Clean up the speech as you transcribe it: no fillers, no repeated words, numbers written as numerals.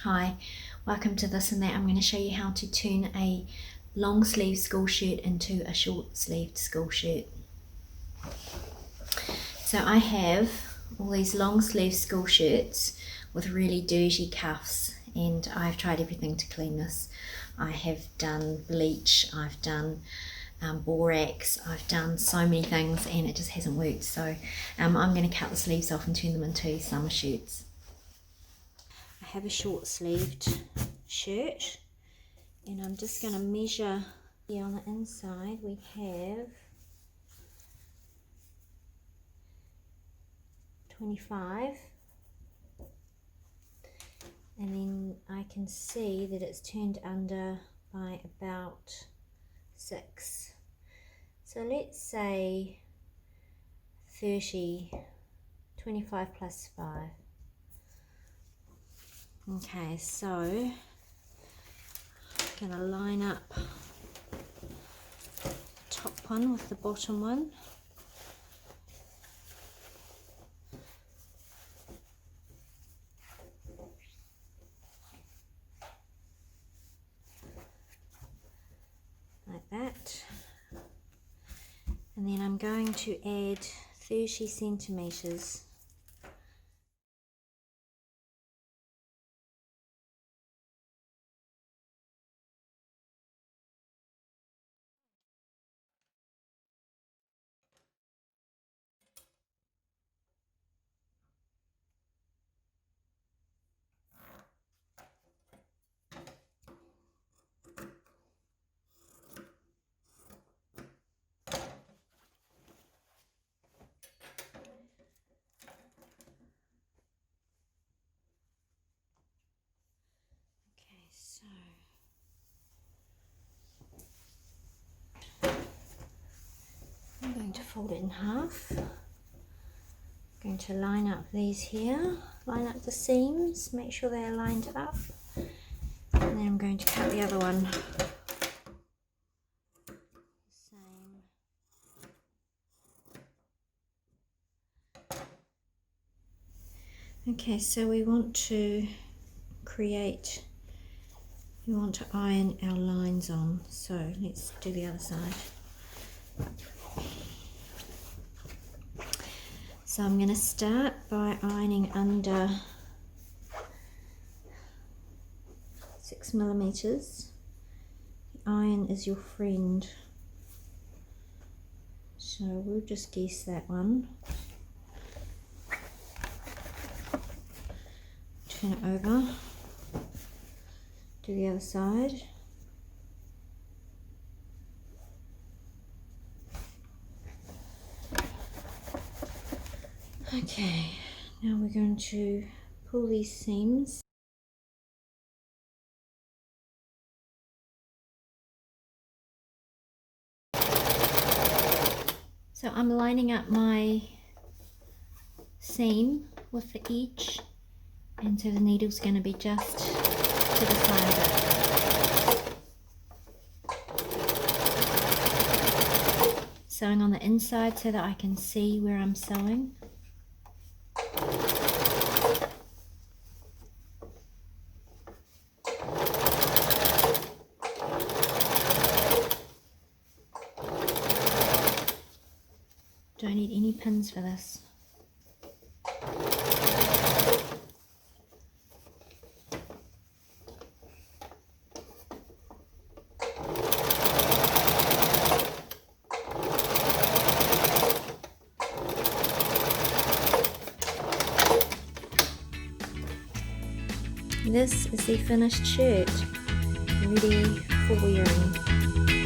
Hi, welcome to This and That. I'm going to show you how to turn a long sleeve school shirt into a short sleeved school shirt. So I have all these long sleeve school shirts with really dirty cuffs, and I've tried everything to clean this. I have done bleach, I've done borax, I've done so many things, and it just hasn't worked. So I'm going to cut the sleeves off and turn them into summer shirts. I have a short sleeved shirt, and I'm just going to measure here on the inside. We have 25, and then I can see that it's turned under by about 6. So let's say 30, 25 plus 5. Okay, so I'm going to line up the top one with the bottom one. Like that. And then I'm going to add 30 centimetres . So I'm going to fold it in half. I'm going to line up these here, line up the seams, make sure they're lined up, and then I'm going to cut the other one the same. Okay, so we want to iron our lines on, so let's do the other side. So I'm going to start by ironing under 6 millimeters. The iron is your friend, so we'll just guess that one. Turn it over, do the other side. Okay, now we're going to pull these seams. So I'm lining up my seam with the edge, and so the needle's going to be just to the side of it. Sewing on the inside so that I can see where I'm sewing. Don't need any pins for this. This is the finished shirt, ready for wearing.